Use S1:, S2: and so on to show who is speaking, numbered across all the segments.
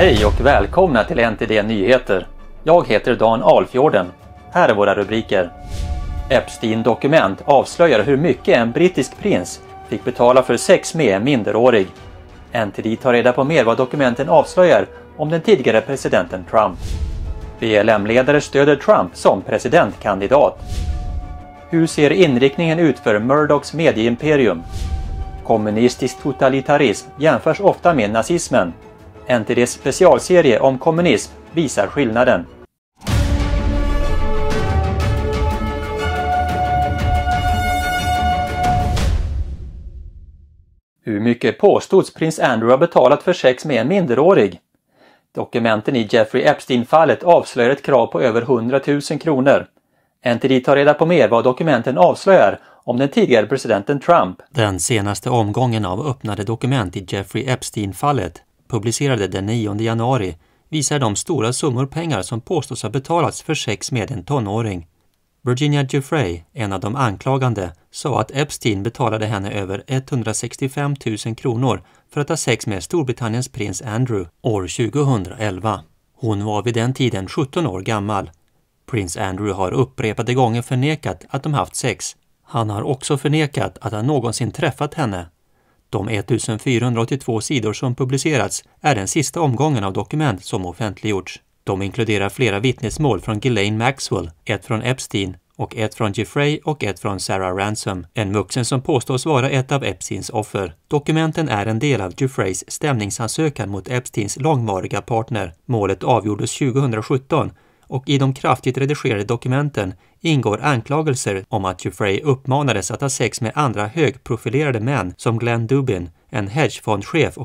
S1: Hej och välkomna till Ntd Nyheter. Jag heter Dan Alfjorden. Här är våra rubriker. Epstein-dokument avslöjar hur mycket en brittisk prins fick betala för sex med en minderårig. Ntd tar reda på mer vad dokumenten avslöjar om den tidigare presidenten Trump. BLM-ledare stöder Trump som presidentkandidat. Hur ser inriktningen ut för Murdochs medieimperium? Kommunistisk totalitarism jämförs ofta med nazismen. Ntd's specialserie om kommunism visar skillnaden. Hur mycket påstods prins Andrew har betalat för sex med en minderårig? Dokumenten i Jeffrey Epstein-fallet avslöjar ett krav på över 100 000 kronor. Ntd tar reda på mer vad dokumenten avslöjar om den tidigare presidenten Trump.
S2: Den senaste omgången av öppnade dokument i Jeffrey Epstein-fallet, publicerade den 9 januari, visar de stora summor pengar som påstås ha betalats för sex med en tonåring. Virginia Giuffre, en av de anklagande, sa att Epstein betalade henne över 165 000 kronor för att ha sex med Storbritanniens prins Andrew år 2011. Hon var vid den tiden 17 år gammal. Prins Andrew har upprepade gånger förnekat att de haft sex. Han har också förnekat att han någonsin träffat henne. De 1482 sidor som publicerats är den sista omgången av dokument som offentliggjorts. De inkluderar flera vittnesmål från Ghislaine Maxwell, ett från Epstein och ett från Giuffre och ett från Sarah Ransom, en vuxen som påstås vara ett av Epsteins offer. Dokumenten är en del av Giuffres stämningsansökan mot Epsteins långvariga partner. Målet avgjordes 2017 och i de kraftigt redigerade dokumenten ingår anklagelser om att Giuffre uppmanades att ha sex med andra högprofilerade män som Glenn Dubin, en hedgefondchef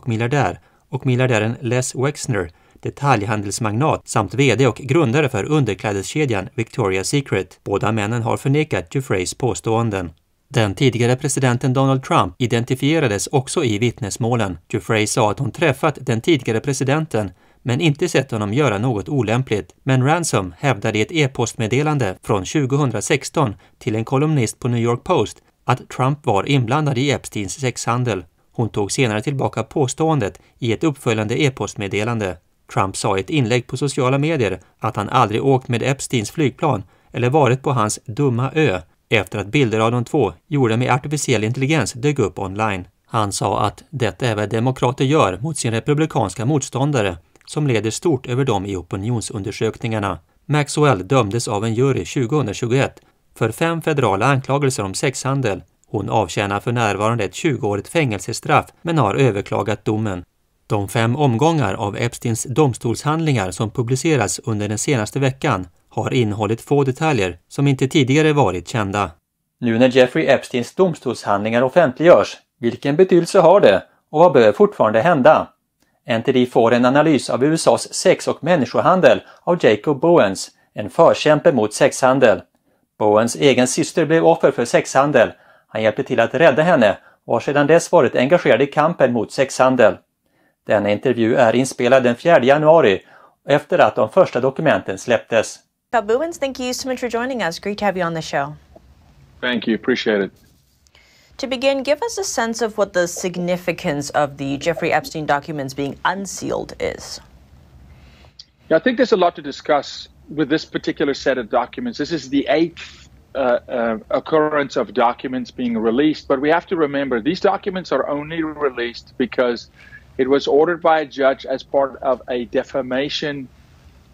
S2: och miljardären Les Wexner, detaljhandelsmagnat samt vd och grundare för underklädeskedjan Victoria's Secret. Båda männen har förnekat Giuffres påståenden. Den tidigare presidenten Donald Trump identifierades också i vittnesmålen. Giuffre sa att hon träffat den tidigare presidenten men inte sett honom göra något olämpligt. Men Ransom hävdade i ett e-postmeddelande från 2016 till en kolumnist på New York Post att Trump var inblandad i Epsteins sexhandel. Hon tog senare tillbaka påståendet i ett uppföljande e-postmeddelande. Trump sa i ett inlägg på sociala medier att han aldrig åkt med Epsteins flygplan eller varit på hans dumma ö efter att bilder av de två gjorda med artificiell intelligens dök upp online. Han sa att detta är vad demokrater gör mot sin republikanska motståndare som leder stort över dem i opinionsundersökningarna. Maxwell dömdes av en jury 2021 för 5 federala anklagelser om sexhandel. Hon avtjänar för närvarande ett 20-årigt fängelsestraff men har överklagat domen. De 5 omgångar av Epsteins domstolshandlingar som publiceras under den senaste veckan har innehållit få detaljer som inte tidigare varit kända.
S1: Nu när Jeffrey Epsteins domstolshandlingar offentliggörs, vilken betydelse har det och vad behöver fortfarande hända? Ntd får en analys av USAs sex- och människohandel av Jacob Bowens, en förkämpe mot sexhandel. Bowens egen syster blev offer för sexhandel. Han hjälpte till att rädda henne och har sedan dess varit engagerad i kampen mot sexhandel. Denna intervju är inspelad den 4 januari efter att de första dokumenten släpptes.
S3: Bowens, thank you so much for joining us. Great to have you on the show.
S4: Thank you. Appreciate it.
S3: To begin, give us a sense of what the significance of the Jeffrey Epstein documents being unsealed is.
S4: Yeah, I think there's a lot to discuss with this particular set of documents. This is the 8th occurrence of documents being released, but we have to remember these documents are only released because it was ordered by a judge as part of a defamation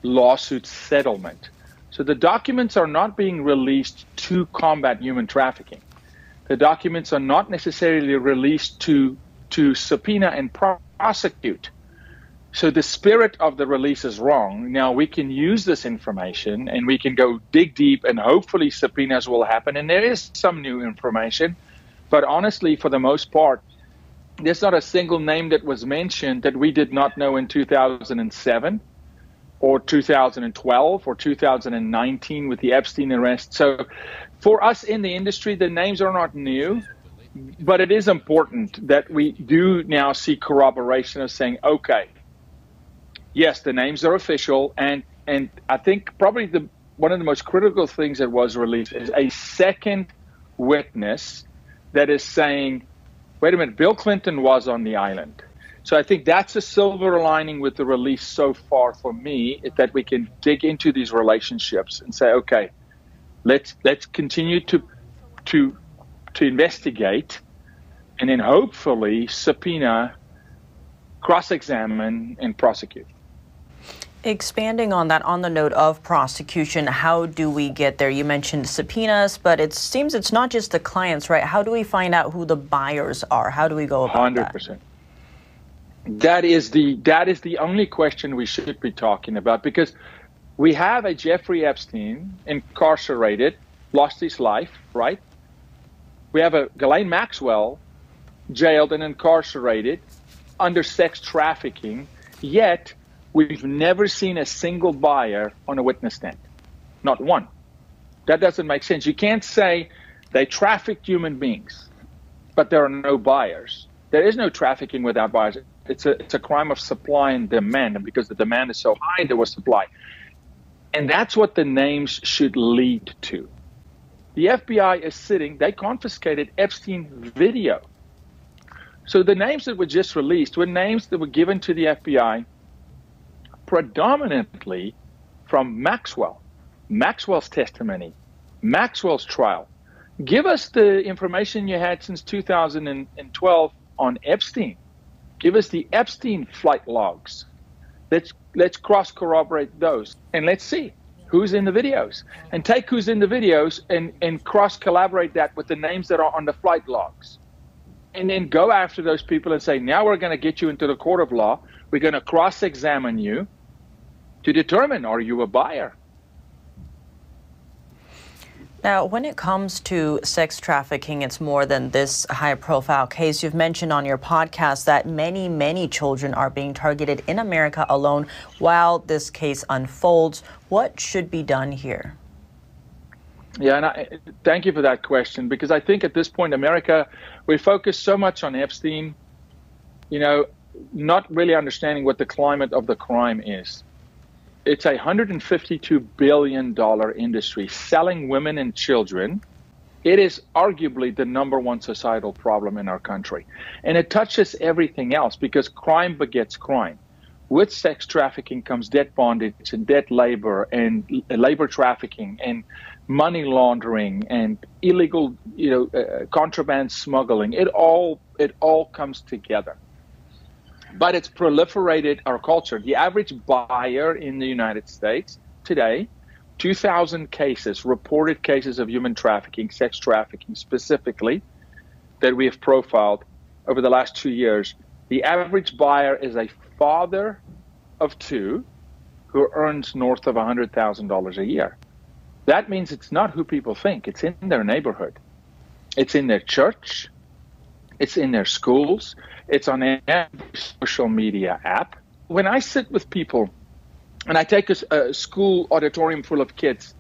S4: lawsuit settlement. So the documents are not being released to combat human trafficking. The documents are not necessarily released to subpoena and prosecute. So the spirit of the release is wrong. Now we can use this information and we can go dig deep and hopefully subpoenas will happen. And there is some new information. But honestly, for the most part, there's not a single name that was mentioned that we did not know in 2007 or 2012 or 2019 with the Epstein arrest. So for us in the industry, the names are not new, but it is important that we do now see corroboration of saying, okay, yes, the names are official. And I think probably one of the most critical things that was released is a second witness that is saying, wait a minute, Bill Clinton was on the island. So I think that's a silver lining with the release so far for me, is that we can dig into these relationships and say, okay, let's continue to investigate, and then hopefully subpoena, cross-examine, and prosecute.
S3: Expanding on that, on the note of prosecution, how do we get there? You mentioned subpoenas, but it seems it's not just the clients, right? How do we find out who the buyers are? How do we go about
S4: 100%. That is the only question we should be talking about, because we have a Jeffrey Epstein incarcerated, lost his life, right? We have a Ghislaine Maxwell jailed and incarcerated under sex trafficking, yet we've never seen a single buyer on a witness stand. Not one. That doesn't make sense. You can't say they trafficked human beings, but there are no buyers. There is no trafficking without buyers. It's a crime of supply and demand, and because the demand is so high, there was supply. And that's what the names should lead to. The FBI is sitting, they confiscated Epstein video. So the names that were just released were names that were given to the FBI predominantly from Maxwell's testimony, Maxwell's trial. Give us the information you had since 2012 on Epstein. Give us the Epstein flight logs. Let's cross-corroborate those, and let's see who's in the videos. And take who's in the videos and cross-collaborate that with the names that are on the flight logs. And then go after those people and say, now we're going to get you into the court of law. We're going to cross-examine you to determine, are you a buyer?
S3: Now, when it comes to sex trafficking, it's more than this high-profile case. You've mentioned on your podcast that many, many children are being targeted in America alone while this case unfolds. What should be done here?
S4: Yeah, and thank you for that question, because I think at this point, America, we focus so much on Epstein, not really understanding what the climate of the crime is. It's a $152 billion industry selling women and children. It is arguably the #1 societal problem in our country. And it touches everything else, because crime begets crime. With sex trafficking comes debt bondage and debt labor and labor trafficking and money laundering and illegal, contraband smuggling. It all comes together. But it's proliferated our culture. The average buyer in the United States today, 2,000 cases, reported cases of human trafficking, sex trafficking specifically, that we have profiled over the last 2 years. The average buyer is a father of 2 who earns north of $100,000 a year. That means it's not who people think. It's in their neighborhood. It's in their church. It's in their schools. It's on every social media app. When I sit with people and I take a school auditorium full of kids,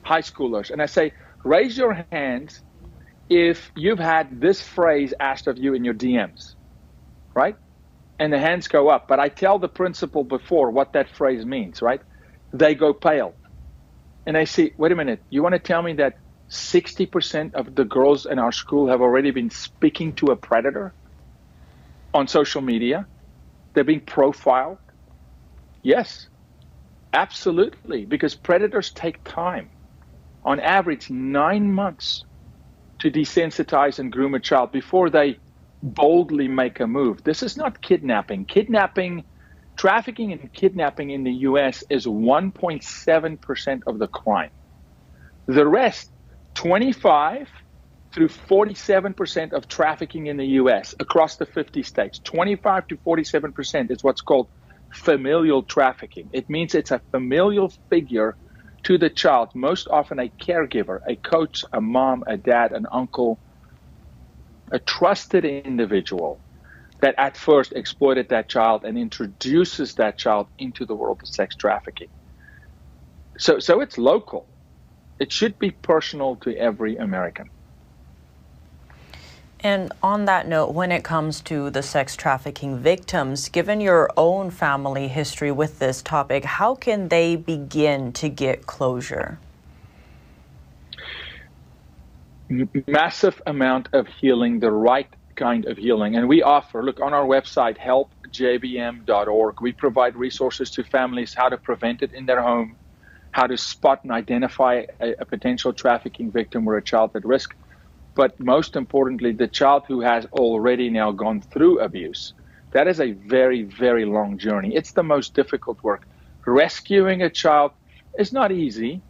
S4: high schoolers, and I say, raise your hands if you've had this phrase asked of you in your DMs, right? And the hands go up. But I tell the principal before what that phrase means, right? They go pale. And I say, wait a minute, you want to tell me that 60% of the girls in our school have already been speaking to a predator on social media? They're being profiled? Yes, absolutely, because predators take time. On average, 9 months to desensitize and groom a child before they boldly make a move. This is not kidnapping. Trafficking and kidnapping in the U.S. is 1.7% of the crime. The rest, 25 through 47% of trafficking in the U.S. across the 50 states, 25 to 47% is what's called familial trafficking. It means it's a familial figure to the child, most often a caregiver, a coach, a mom, a dad, an uncle, a trusted individual that at first exploited that child and introduces that child into the world of sex trafficking. So it's local. It should be personal to every American.
S3: And on that note, when it comes to the sex trafficking victims, given your own family history with this topic, how can they begin to get closure?
S4: Massive amount of healing, the right kind of healing. And we offer, look, on our website, helpjbm.org, we provide resources to families how to prevent it in their home, how to spot and identify a potential trafficking victim or a child at risk. But most importantly, the child who has already now gone through abuse. That is a very, very long journey. It's the most difficult work. Rescuing a child is not easy,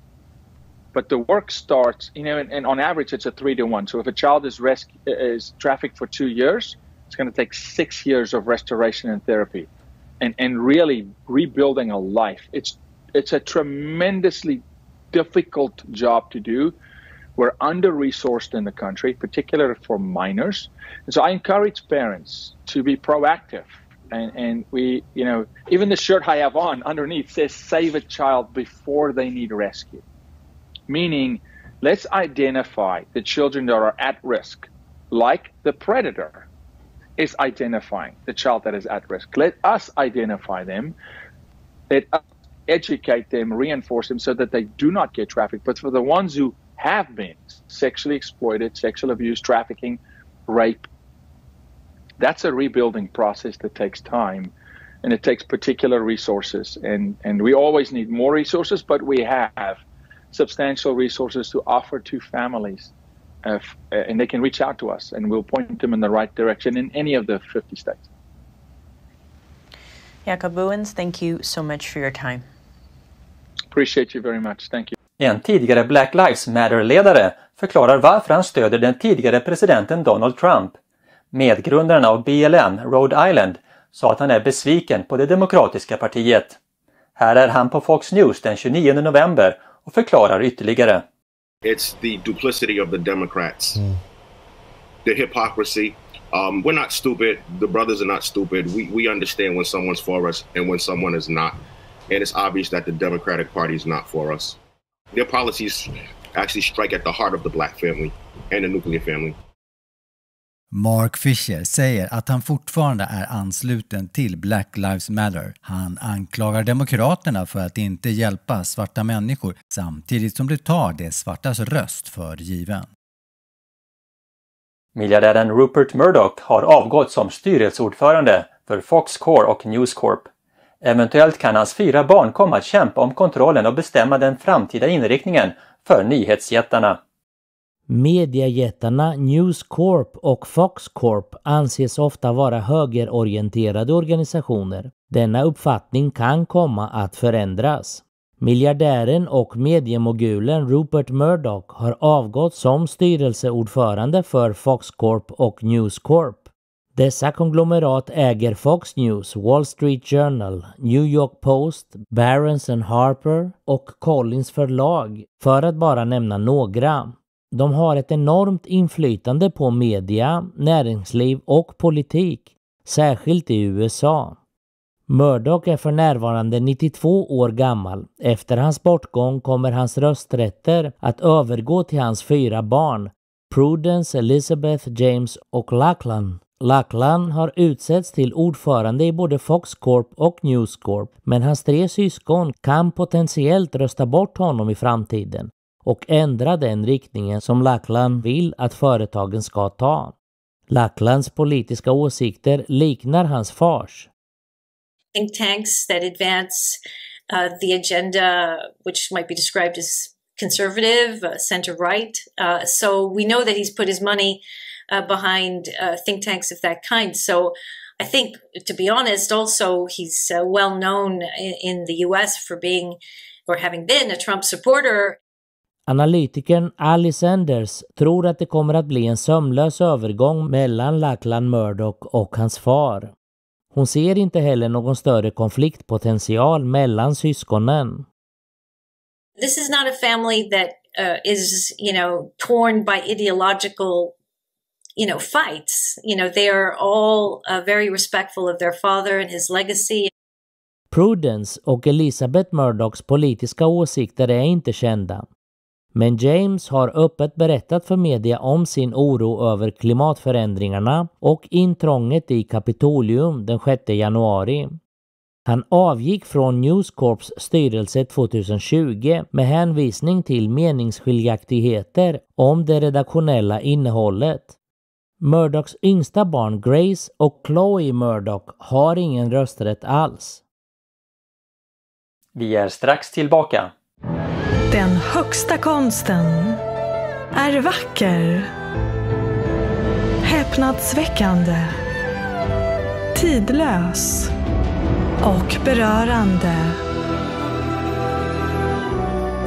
S4: but the work starts, and on average, it's a 3-to-1. So if a child is trafficked for 2 years, it's going to take 6 years of restoration and therapy and really rebuilding a life. It's a tremendously difficult job to do. We're under-resourced in the country, particularly for minors. And so I encourage parents to be proactive. And we, even the shirt I have on underneath says, save a child before they need rescue. Meaning, let's identify the children that are at risk, like the predator is identifying the child that is at risk. Let us identify them, let us educate them, reinforce them so that they do not get trafficked. But for the ones who have been sexually exploited, sexual abuse, trafficking, rape, that's a rebuilding process that takes time, and it takes particular resources. And we always need more resources, but we have substantial resources to offer to families. And they can reach out to us, and we'll point them in the right direction in any of the 50 states.
S3: Jacob Bouwens, thank you so much for your time.
S4: Appreciate you very much. Thank you.
S1: En tidigare Black Lives Matter-ledare förklarar varför han stöder den tidigare presidenten Donald Trump. Medgrundaren av BLM, Rhode Island, sa att han är besviken på det demokratiska partiet. Här är han på Fox News den 29 november och förklarar ytterligare.
S5: It's the duplicity of the Democrats. The hypocrisy. We're not stupid. The brothers are not stupid. We understand when someone's for us and when someone is not. And it's obvious that the Democratic Party is not for us. Their policies actually strike at the heart of the black family and the nuclear family.
S6: Mark Fisher säger att han fortfarande är ansluten till Black Lives Matter. Han anklagar demokraterna för att inte hjälpa svarta människor samtidigt som de tar de svartas röst för given.
S1: Miljardären Rupert Murdoch har avgått som styrelseordförande för Fox Corp och News Corp. Eventuellt kan hans 4 barn komma att kämpa om kontrollen och bestämma den framtida inriktningen för nyhetsjättarna.
S7: Mediejättarna News Corp och Fox Corp anses ofta vara högerorienterade organisationer. Denna uppfattning kan komma att förändras. Miljardären och mediemogulen Rupert Murdoch har avgått som styrelseordförande för Fox Corp och News Corp. Dessa konglomerat äger Fox News, Wall Street Journal, New York Post, Barron's & Harper och Collins förlag, för att bara nämna några. De har ett enormt inflytande på media, näringsliv och politik, särskilt i USA. Murdoch är för närvarande 92 år gammal. Efter hans bortgång kommer hans rösträtter att övergå till hans 4 barn, Prudence, Elizabeth, James och Lachlan. Lachlan har utsetts till ordförande i både Fox Corp och News Corp, men hans 3 syskon kan potentiellt rösta bort honom i framtiden och ändra den riktningen som Lachlan vill att företagen ska ta. Lachlans politiska åsikter liknar hans fars.
S8: Think tanks that advance the agenda, which might be described as conservative, center-right. So we know that he's put his money behind think tanks of that kind. So I think, to be honest, also he's well known in the US for being or having been a Trump supporter.
S7: Analytikern Ali Sanders tror att det kommer att bli en sömlös övergång mellan Lachlan Murdoch och hans far. Hon ser inte heller någon större konfliktpotential mellan syskonen.
S8: This is not a family that is, torn by ideological, fights. They are all very respectful of their father and his legacy.
S7: Prudence och Elizabeth Murdochs politiska åsikter är inte kända. Men James har öppet berättat för media om sin oro över klimatförändringarna och intrånget i Kapitolium den 6 januari. Han avgick från News Corps styrelse 2020 med hänvisning till meningsskiljaktigheter om det redaktionella innehållet. Murdochs yngsta barn Grace och Chloe Murdoch har ingen rösträtt alls.
S1: Vi är strax tillbaka.
S9: Den högsta konsten är vacker, häpnadsväckande, tidlös och berörande.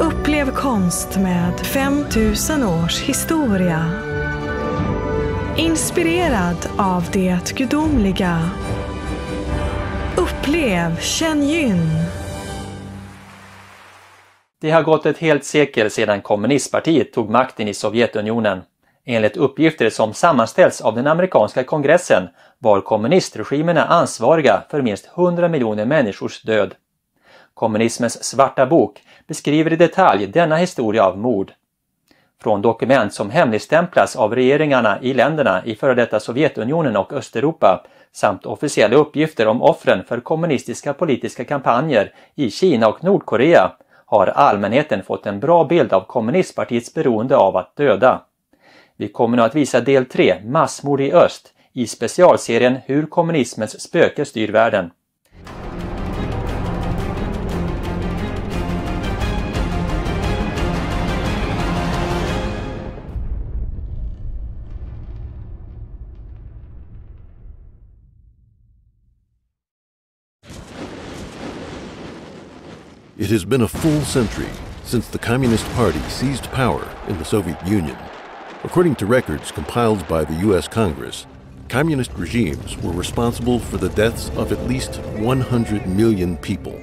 S9: Upplev konst med 5000 års historia. Inspirerad av det gudomliga. Upplev Chen-Yun.
S1: Det har gått ett helt sekel sedan kommunistpartiet tog makten i Sovjetunionen. Enligt uppgifter som sammanställs av den amerikanska kongressen var kommunistregimerna ansvariga för minst 100 miljoner människors död. Kommunismens svarta bok beskriver i detalj denna historia av mord. Från dokument som hemligstämplas av regeringarna i länderna i före detta Sovjetunionen och Östeuropa samt officiella uppgifter om offren för kommunistiska politiska kampanjer i Kina och Nordkorea har allmänheten fått en bra bild av kommunistpartiets beroende av att döda. Vi kommer nu att visa del 3, massmord i öst, i specialserien Hur kommunismens spöke styr världen.
S10: It has been a full century since the Communist Party seized power in the Soviet Union. According to records compiled by the U.S. Congress, communist regimes were responsible for the deaths of at least 100 million people.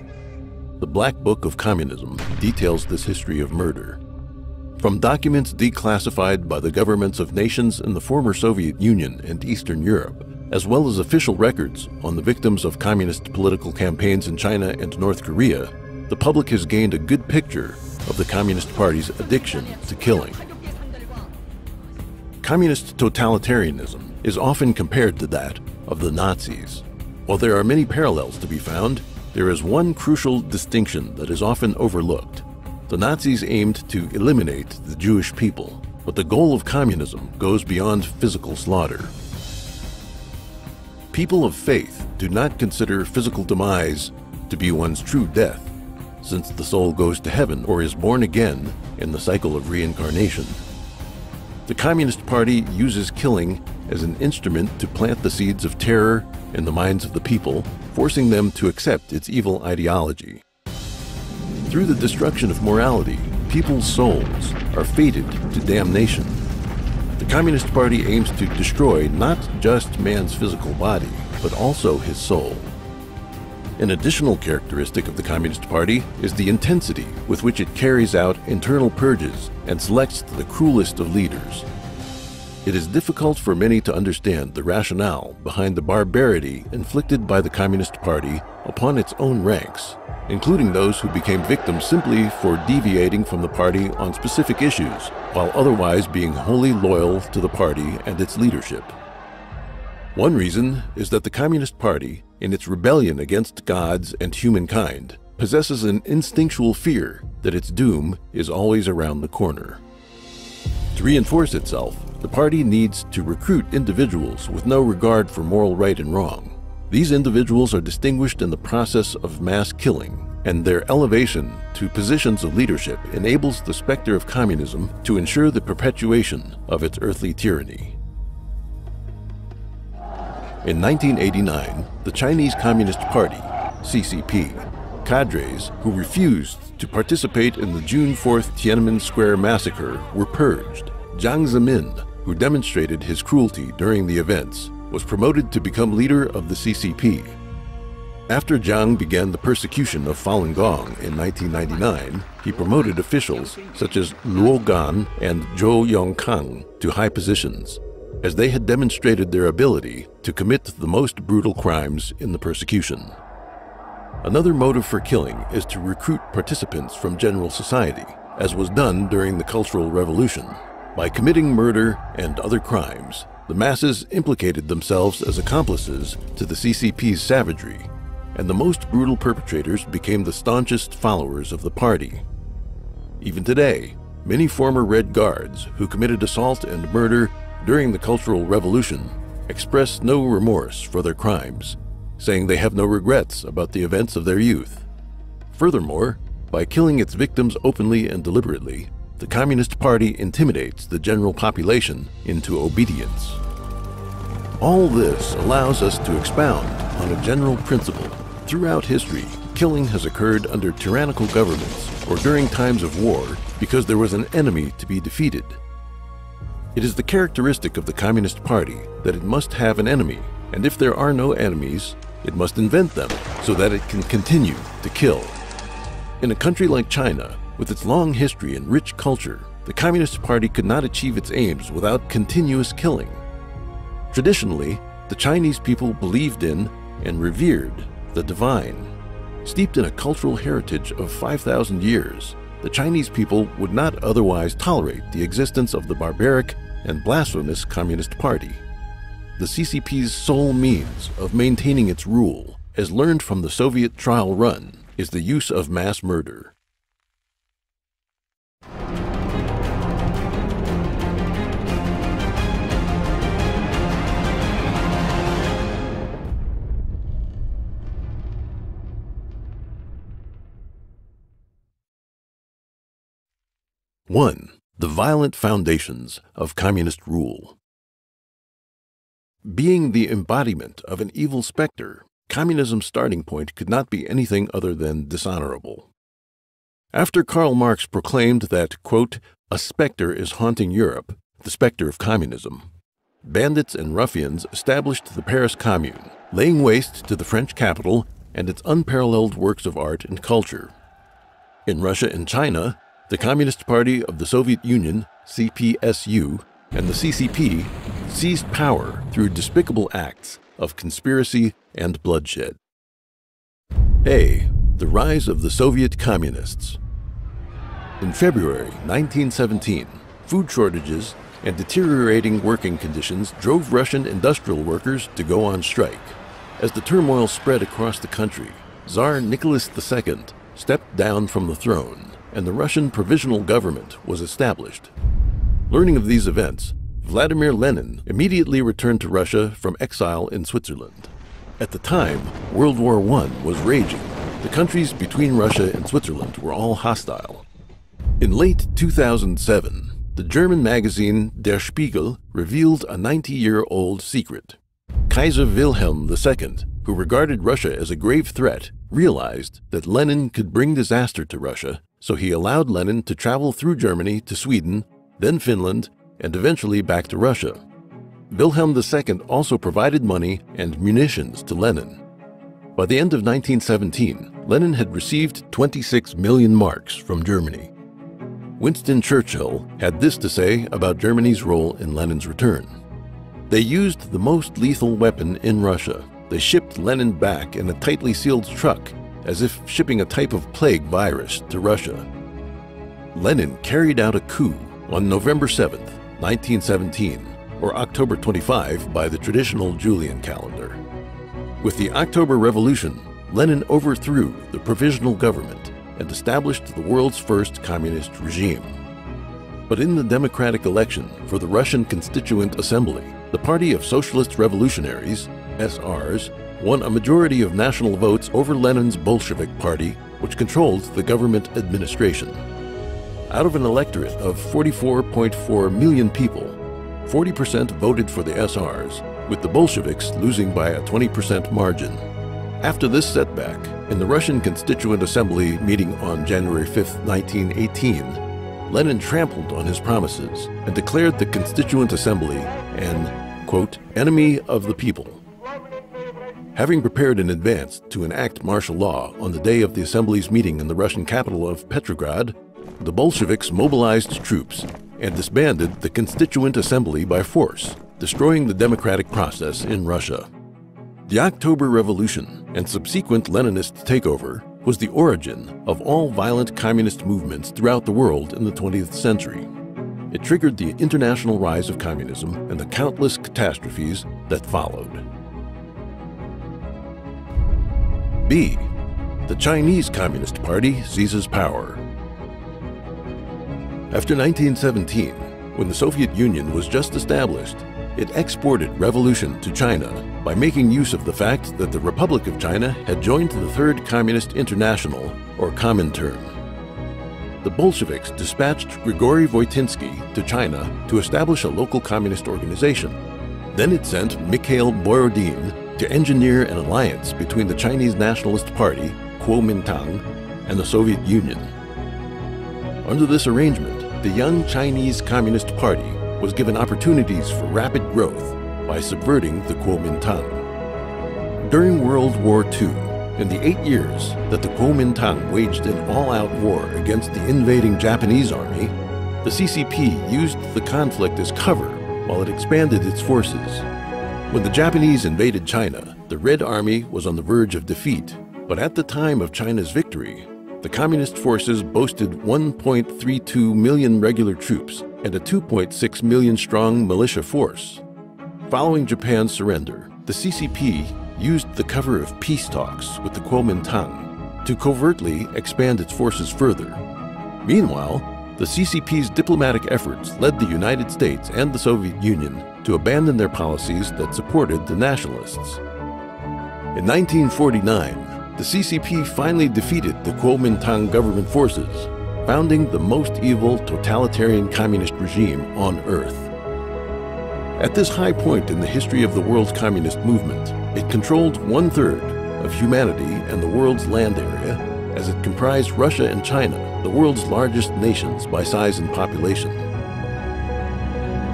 S10: The Black Book of Communism details this history of murder. From documents declassified by the governments of nations in the former Soviet Union and Eastern Europe, as well as official records on the victims of communist political campaigns in China and North Korea, the public has gained a good picture of the Communist Party's addiction to killing. Communist totalitarianism is often compared to that of the Nazis. While there are many parallels to be found, there is one crucial distinction that is often overlooked. The Nazis aimed to eliminate the Jewish people, but the goal of communism goes beyond physical slaughter. People of faith do not consider physical demise to be one's true death, since the soul goes to heaven or is born again in the cycle of reincarnation. The Communist Party uses killing as an instrument to plant the seeds of terror in the minds of the people, forcing them to accept its evil ideology. Through the destruction of morality, people's souls are fated to damnation. The Communist Party aims to destroy not just man's physical body, but also his soul. An additional characteristic of the Communist Party is the intensity with which it carries out internal purges and selects the cruelest of leaders. It is difficult for many to understand the rationale behind the barbarity inflicted by the Communist Party upon its own ranks, including those who became victims simply for deviating from the party on specific issues, while otherwise being wholly loyal to the party and its leadership. One reason is that the Communist Party, in its rebellion against gods and humankind, possesses an instinctual fear that its doom is always around the corner. To reinforce itself, the party needs to recruit individuals with no regard for moral right and wrong. These individuals are distinguished in the process of mass killing, and their elevation to positions of leadership enables the specter of communism to ensure the perpetuation of its earthly tyranny. In 1989, the Chinese Communist Party, CCP, cadres who refused to participate in the June 4th Tiananmen Square massacre were purged. Jiang Zemin, who demonstrated his cruelty during the events, was promoted to become leader of the CCP. After Jiang began the persecution of Falun Gong in 1999, he promoted officials such as Luo Gan and Zhou Yongkang to high positions, as they had demonstrated their ability to commit the most brutal crimes in the persecution. Another motive for killing is to recruit participants from general society, as was done during the Cultural Revolution. By committing murder and other crimes, the masses implicated themselves as accomplices to the CCP's savagery, and the most brutal perpetrators became the staunchest followers of the party. Even today, many former Red Guards who committed assault and murder during the Cultural Revolution, express no remorse for their crimes, saying they have no regrets about the events of their youth. Furthermore, by killing its victims openly and deliberately, the Communist Party intimidates the general population into obedience. All this allows us to expound on a general principle. Throughout history, killing has occurred under tyrannical governments or during times of war because there was an enemy to be defeated. It is the characteristic of the Communist Party that it must have an enemy, and if there are no enemies, it must invent them so that it can continue to kill. In a country like China, with its long history and rich culture, the Communist Party could not achieve its aims without continuous killing. Traditionally, the Chinese people believed in and revered the divine. Steeped in a cultural heritage of 5,000 years, the Chinese people would not otherwise tolerate the existence of the barbaric and blasphemous Communist Party. The CCP's sole means of maintaining its rule, as learned from the Soviet trial run, is the use of mass murder. One, the violent foundations of communist rule. Being the embodiment of an evil specter, communism's starting point could not be anything other than dishonorable. After Karl Marx proclaimed that, quote, a specter is haunting Europe, the specter of communism, bandits and ruffians established the Paris Commune, laying waste to the French capital and its unparalleled works of art and culture. In Russia and China, the Communist Party of the Soviet Union, CPSU, and the CCP seized power through despicable acts of conspiracy and bloodshed. A. The rise of the Soviet Communists. In February 1917, food shortages and deteriorating working conditions drove Russian industrial workers to go on strike. As the turmoil spread across the country, Tsar Nicholas II stepped down from the throne, and the Russian Provisional Government was established. Learning of these events, Vladimir Lenin immediately returned to Russia from exile in Switzerland. At the time, World War I was raging. The countries between Russia and Switzerland were all hostile. In late 2007, the German magazine Der Spiegel revealed a 90-year-old secret. Kaiser Wilhelm II, who regarded Russia as a grave threat, realized that Lenin could bring disaster to Russia, so he allowed Lenin to travel through Germany to Sweden, then Finland, and eventually back to Russia. Wilhelm II also provided money and munitions to Lenin. By the end of 1917, Lenin had received 26 million marks from Germany. Winston Churchill had this to say about Germany's role in Lenin's return. They used the most lethal weapon in Russia. They shipped Lenin back in a tightly sealed truck, as if shipping a type of plague virus to Russia. Lenin carried out a coup on November 7, 1917, or October 25 by the traditional Julian calendar. With the October Revolution, Lenin overthrew the provisional government and established the world's first communist regime. But in the democratic election for the Russian Constituent Assembly, the Party of Socialist Revolutionaries, SRs, won a majority of national votes over Lenin's Bolshevik Party, which controlled the government administration. Out of an electorate of 44.4 million people, 40% voted for the SRs, with the Bolsheviks losing by a 20% margin. After this setback, in the Russian Constituent Assembly meeting on January 5, 1918, Lenin trampled on his promises and declared the Constituent Assembly an, quote, enemy of the people. Having prepared in advance to enact martial law on the day of the Assembly's meeting in the Russian capital of Petrograd, the Bolsheviks mobilized troops and disbanded the Constituent Assembly by force, destroying the democratic process in Russia. The October Revolution and subsequent Leninist takeover was the origin of all violent communist movements throughout the world in the 20th century. It triggered the international rise of communism and the countless catastrophes that followed. B. The Chinese Communist Party seizes power. After 1917, When the Soviet Union was just established, it exported revolution to China by making use of the fact that the Republic of China had joined the Third Communist International, or Comintern. The Bolsheviks dispatched Grigory Voitinsky to China to establish a local communist organization. Then it sent Mikhail Borodin to engineer an alliance between the Chinese Nationalist Party, Kuomintang, and the Soviet Union. Under this arrangement, the young Chinese Communist Party was given opportunities for rapid growth by subverting the Kuomintang. During World War II, in the 8 years that the Kuomintang waged an all-out war against the invading Japanese army, the CCP used the conflict as cover while it expanded its forces. When the Japanese invaded China, the Red Army was on the verge of defeat, but at the time of China's victory, the Communist forces boasted 1.32 million regular troops and a 2.6 million strong militia force. Following Japan's surrender, the CCP used the cover of peace talks with the Kuomintang to covertly expand its forces further. Meanwhile, the CCP's diplomatic efforts led the United States and the Soviet Union to abandon their policies that supported the nationalists. In 1949, the CCP finally defeated the Kuomintang government forces, founding the most evil totalitarian communist regime on Earth. At this high point in the history of the world's communist movement, it controlled 1/3 of humanity and the world's land area, as it comprised Russia and China, the world's largest nations by size and population.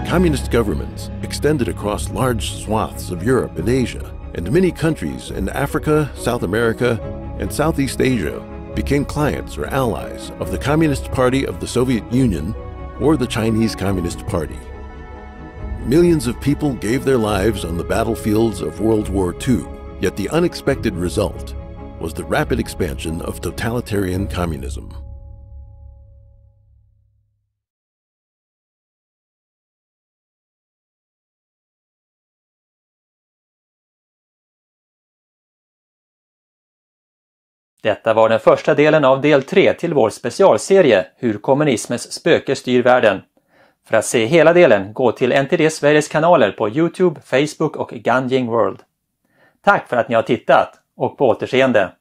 S10: Communist governments extended across large swaths of Europe and Asia, and many countries in Africa, South America, and Southeast Asia became clients or allies of the Communist Party of the Soviet Union or the Chinese Communist Party. Millions of people gave their lives on the battlefields of World War II, yet the unexpected result was the rapid expansion of totalitarian communism.
S1: Detta var den första delen av del 3 till vår specialserie Hur kommunismens spöke styr världen. För att se hela delen, gå till Ntd Sveriges kanaler på YouTube, Facebook och Gan Jing World. Tack för att ni har tittat och på återseende!